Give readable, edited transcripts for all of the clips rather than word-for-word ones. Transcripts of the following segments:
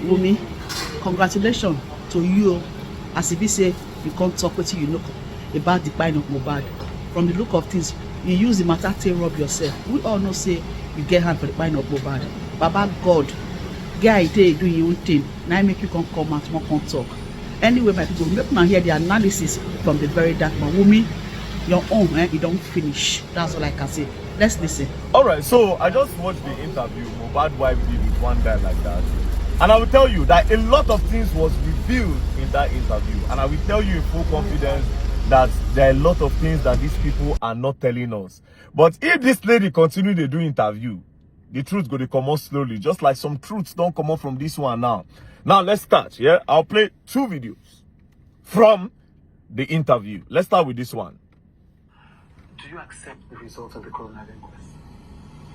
Wunmi, congratulations to you. As if you say you can't talk with you know about the pine of Mohbad. From the look of things, you use the matter to rub yourself. We all know say you get hand for the pine of Mohbad. Baba God, guy dey do your own thing. Now make you come out, more come talk. Anyway, my people, make now hear the analysis from the very dark man. Wunmi, your own, you don't finish. That's all I can say. Let's listen. All right, so I just watched the interview Mohbad wife did with one guy like that, and I will tell you that a lot of things was revealed in that interview, and I will tell you in full confidence that there are a lot of things that these people are not telling us. But if this lady continue to do interview, the truth go to come out slowly, just like some truths don't come out from this one now. Now let's start. Yeah, I'll play 2 videos from the interview. Let's start with this one. Do you accept the results of the coroner inquest?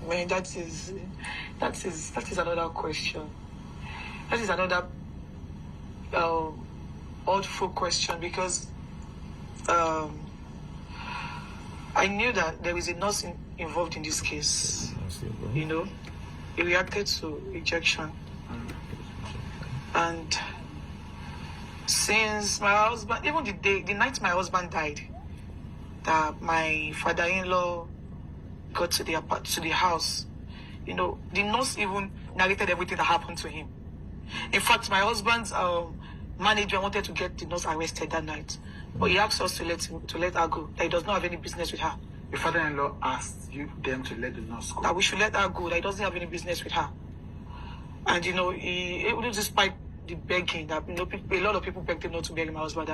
I mean, that is another question. That is another awful question, because I knew that there is a nurse involved in this case. You know, he reacted to rejection, and since my husband, even the night my husband died, that my father-in-law got to the house, you know, the nurse even narrated everything that happened to him. In fact, my husband's manager wanted to get the nurse arrested that night, but he asked us to let her go. That he does not have any business with her. Your father-in-law asked them to let the nurse go. That we should let her go. That he doesn't have any business with her. And you know, despite the begging, that a lot of people begged him not to bury my husband.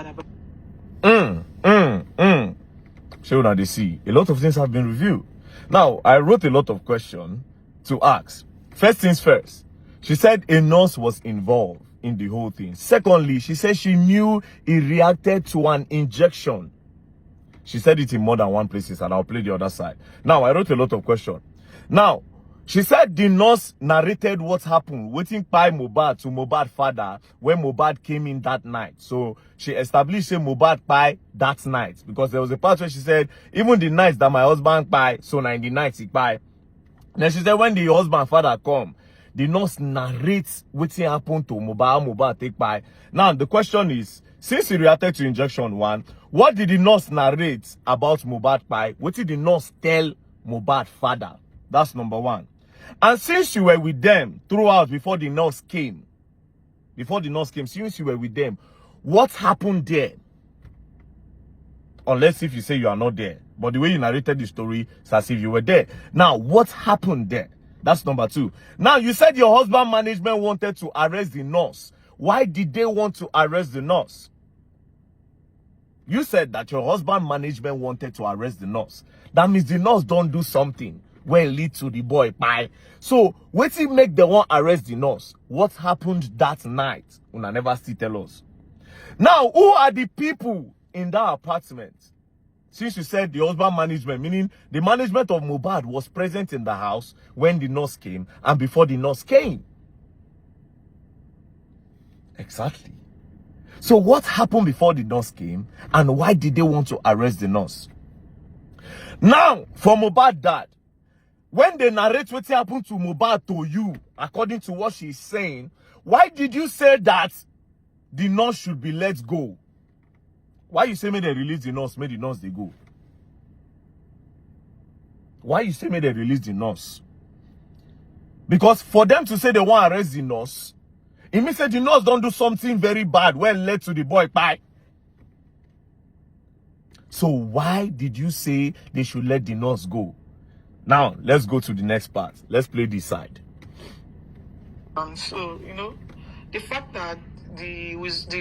So now they see a lot of things have been revealed. Now I wrote a lot of questions to ask. First things first, she said a nurse was involved in the whole thing. Secondly, she said she knew he reacted to an injection. She said it in more than one places, and I'll play the other side. Now I wrote a lot of questions. Now she said the nurse narrated what happened, waiting by Mohbad to Mohbad father when Mohbad came in that night. So she established a Mohbad by that night, because there was a part where she said even the nights that my husband by, so 90 nights he by. Then she said when the husband father come, the nurse narrates what happened to Mohbad take by. Now the question is, since he reacted to injection 1, what did the nurse narrate about Mohbad by? What did the nurse tell Mohbad father? That's number 1. And since you were with them throughout before the nurse came, since you were with them, what happened there? Unless if you say you are not there. But the way you narrated the story, it's as if you were there. Now, what happened there? That's number 2. Now, you said your husband management wanted to arrest the nurse. Why did they want to arrest the nurse? You said that your husband management wanted to arrest the nurse. That means the nurse don't do something where it lead to the boy pie. So, what it make the one arrest the nurse? What happened that night? Una never still tell us. Now, who are the people in that apartment? Since you said the husband management, meaning the management of Mohbad was present in the house when the nurse came and before the nurse came. Exactly. So what happened before the nurse came, and why did they want to arrest the nurse? Now, for Mohbad dad, when they narrate what happened to Mohbad to you, according to what she's saying, why did you say that the nurse should be let go? Why you say may they release the nurse, may the nurse they go? Why you say may they release the nurse? Because for them to say they want to arrest the nurse, it means that the nurse don't do something very bad when led to the boy pie. So why did you say they should let the nurse go? Now, let's go to the next part. Let's play this side. So, you know, the fact that the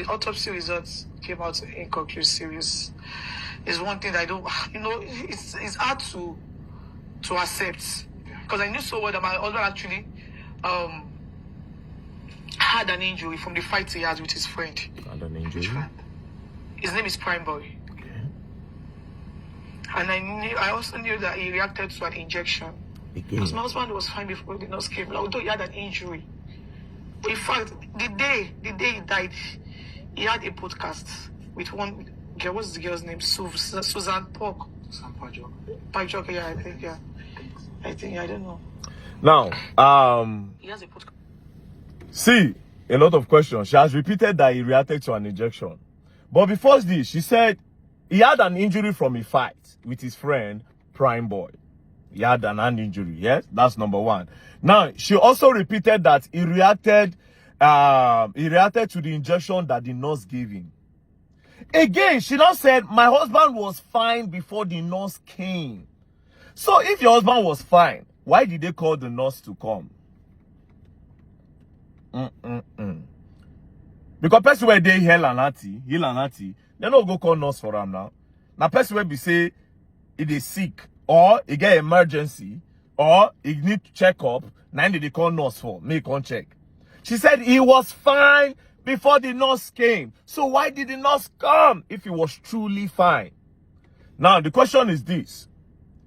autopsy results came out inconclusive is one thing that I don't, you know, it's hard to accept. Because I knew so well that my husband actually had an injury from the fight he had with his friend. Had an injury? His name is Prime Boy. And I also knew that he reacted to an injection. Because my husband was fine before the nurse came, although he had an injury. But in fact, the day he died, he had a podcast with one girl. What's the girl's name? Susan Pork. Susan Pajok, yeah. I think, I don't know. Now, he has a podcast. see, a lot of questions. She has repeated that he reacted to an injection. But before this, she said he had an injury from a fight with his friend, Prime Boy. He had an hand injury, yes? That's number one. Now, she also repeated that he reacted to the injection that the nurse gave him. Again, she now said, my husband was fine before the nurse came. So if your husband was fine, why did they call the nurse to come? Because person where they heal and natty, they don't go call nurse for him now. Now person where be say if they sick or he get emergency or he need to check up, now they call nurse for make on check. She said he was fine before the nurse came. So why did the nurse come if he was truly fine? Now the question is this: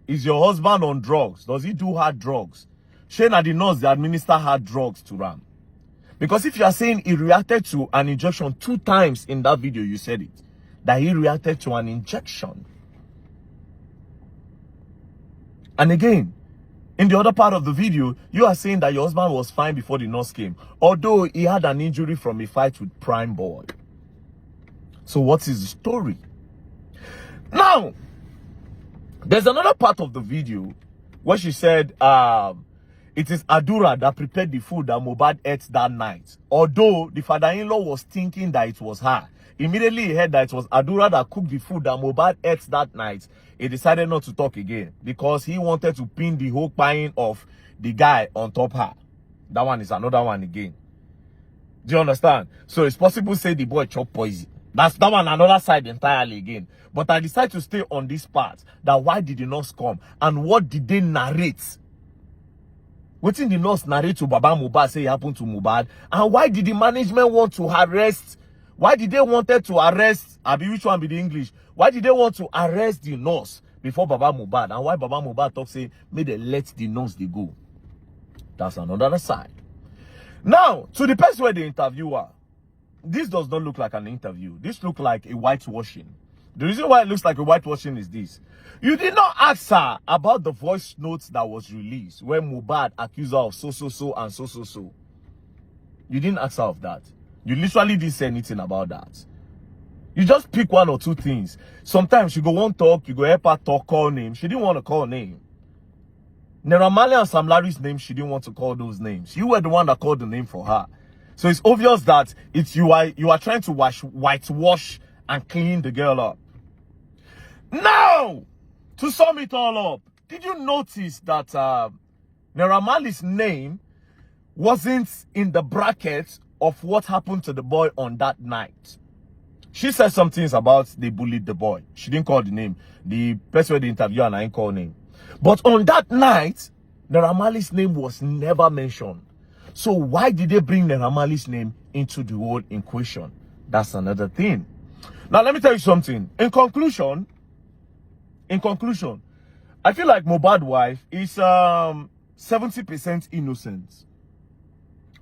is your husband on drugs? Does he do hard drugs? Shane and the nurse they administer hard drugs to Ram. Because if you are saying he reacted to an injection 2 times in that video, you said it, that he reacted to an injection. And again, in the other part of the video, you are saying that your husband was fine before the nurse came, although he had an injury from a fight with Prime Boy. So what is the story? Now, there's another part of the video where she said, it is Adura that prepared the food that Mohbad ate that night. Although the father-in-law was thinking that it was her. Immediately he heard that it was Adura that cooked the food that Mohbad ate that night. He decided not to talk again because he wanted to pin the whole pine of the guy on top her. That one is another one again. Do you understand? So it's possible to say the boy chop poison. That's that one another side entirely again. But I decided to stay on this part. That why did the nurse come? And what did they narrate? What did the nurse narrate to Baba Mohbad say happened to Mohbad? And why did the management want to arrest? Why did they wanted to arrest? Abi, which one be the English? Why did they want to arrest the nurse before Baba Mohbad? And why Baba Mohbad talk say, may they let the nurse they go? That's another side. Now, to the person where the interviewer, this does not look like an interview. This looks like a whitewashing. The reason why it looks like a whitewashing is this. You did not ask her about the voice notes that was released where Mohbad accused her of so and so. You didn't ask her of that. You literally didn't say anything about that. You just pick 1 or 2 things. Sometimes you go one talk, you go help her talk, call name. She didn't want to call name. Naira Marley and Sam Larry's name, she didn't want to call those names. You were the one that called the name for her. So it's obvious that you are trying to whitewash and clean the girl up. Now, to sum it all up, did you notice that Naira Marley's name wasn't in the bracket of what happened to the boy on that night? She said some things about they bullied the boy. She didn't call the name. The person with the interview and I didn't call name. But on that night, Naira Marley's name was never mentioned. So why did they bring Naira Marley's name into the whole equation? That's another thing. Now let me tell you something. In conclusion, I feel like Mohbad's wife is 70% innocent,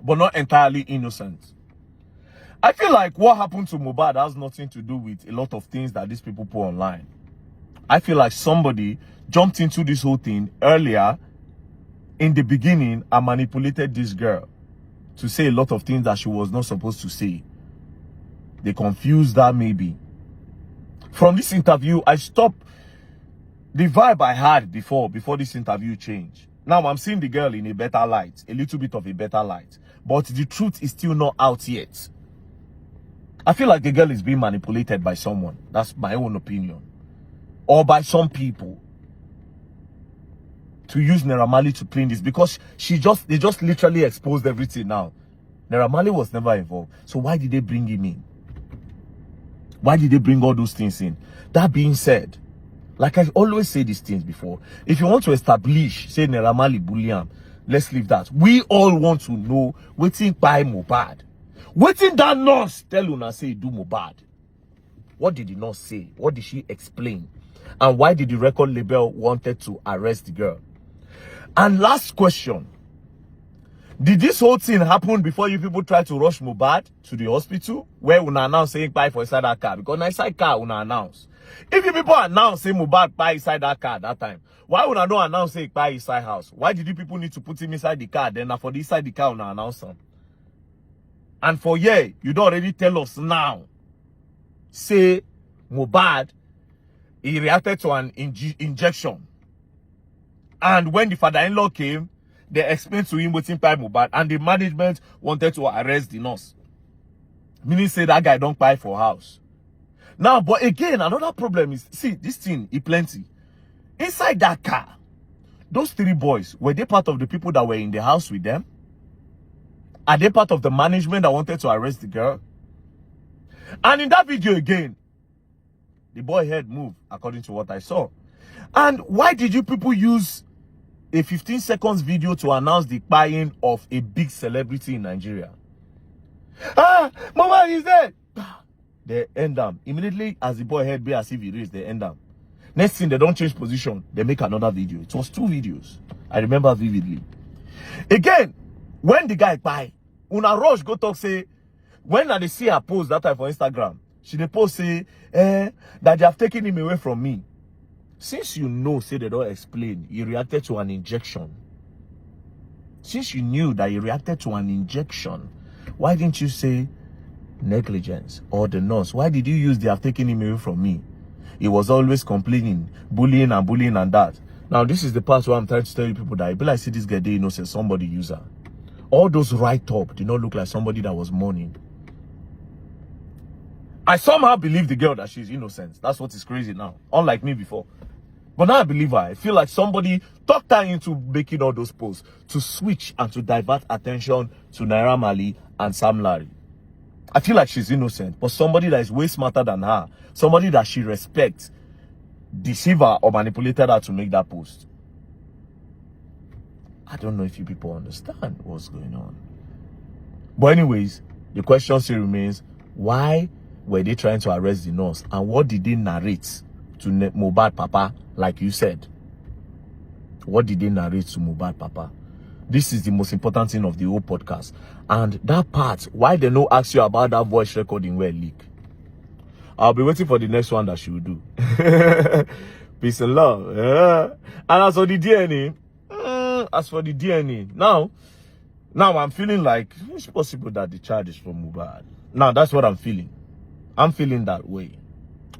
but not entirely innocent. I feel like what happened to Mohbad has nothing to do with a lot of things that these people put online. I feel like somebody jumped into this whole thing earlier in the beginning and manipulated this girl to say a lot of things that she was not supposed to say. They confused her maybe. From this interview, I stopped. The vibe I had before this interview changed. Now I'm seeing the girl in a better light, a little bit of a better light. But the truth is still not out yet. I feel like the girl is being manipulated by someone. That's my own opinion. Or by some people. To use Naira Marley to clean this. Because they just literally exposed everything now. Naira Marley was never involved. So why did they bring him in? Why did they bring all those things in? That being said, like I always say these things before, if you want to establish, say Naira Marley bullion, let's leave that. We all want to know wetin by Mohbad. Wetin that nurse tell una say do Mohbad? What did the nurse say? What did she explain? And why did the record label wanted to arrest the girl? And last question. Did this whole thing happen before you people try to rush Mohbad to the hospital? Where una announce saying buy for inside that car? Because inside car una announce. If you people announce say Mohbad buy inside that car that time, why would I not announce say buy inside house? Why did you people need to put him inside the car? Then for the inside the car una announce him? And for you don't already tell us now. Say Mohbad, he reacted to an injection. And when the father-in-law came, they explained to him waiting by Mohbad, and the management wanted to arrest the nurse. Meaning say that guy don't buy for house. Now, but again, another problem is, see, this thing is plenty. Inside that car, those 3 boys, were they part of the people that were in the house with them? Are they part of the management that wanted to arrest the girl? And in that video again, the boy head moved, according to what I saw. And why did you people use a 15 seconds video to announce the buying of a big celebrity in Nigeria? Ah, Mohbad is dead. They end them. Immediately as the boy head be as if he raised, they end them. Next thing, they don't change position. They make another video. It was 2 videos. I remember vividly. Again, when the guy buy, Una Rush go talk say, when they see her post that time for Instagram, she dey post say, that they have taken him away from me. Since you know, say they don't explain, he reacted to an injection. Since you knew that he reacted to an injection, why didn't you say negligence or the nurse? Why did you use they have taken him away from me? He was always complaining, bullying and that. Now, this is the part where I'm trying to tell you people that I be like, see this guy, they innocent, somebody user. All those write-up did not look like somebody that was mourning. I somehow believe the girl that she's innocent. That's what is crazy now. Unlike me before. But now I believe her. I feel like somebody talked her into making all those posts to switch and to divert attention to Naira Marley and Sam Larry. I feel like she's innocent, but somebody that is way smarter than her, somebody that she respects, deceived her or manipulated her to make that post. I don't know if you people understand what's going on. But anyways, the question still remains, why were they trying to arrest the nurse? And what did they narrate to Mohbad Papa, like you said? What did they narrate to Mohbad Papa? This is the most important thing of the whole podcast. And that part, why they no ask you about that voice recording where leak? I'll be waiting for the next one that she will do. Peace and love. Yeah. And as for the DNA, now I'm feeling like it's possible that the charge is from Mohbad. Now that's what I'm feeling. I'm feeling that way.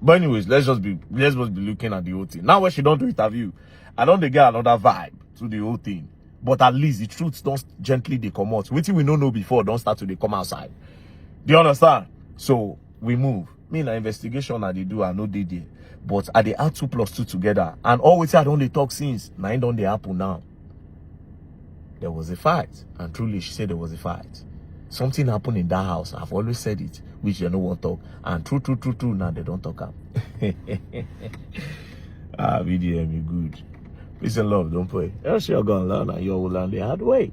But anyways, let's just be looking at the whole thing. Now when she don't do interview, I don't get another vibe to the whole thing. But at least the truth don't gently they come out. Waiting we don't know before don't start to they come outside. Do you understand? So we move. Me na investigation I they do, I know they did. But I they add 2 + 2 together. And always I don't they talk since. Now it don't they happen now. There was a fight. And truly she said there was a fight. Something happened in that house. I've always said it, which they no want talk. And true, now they don't talk up. VDM, you good. Peace and love, don't pray. Else you're gonna learn and you will learn the hard way.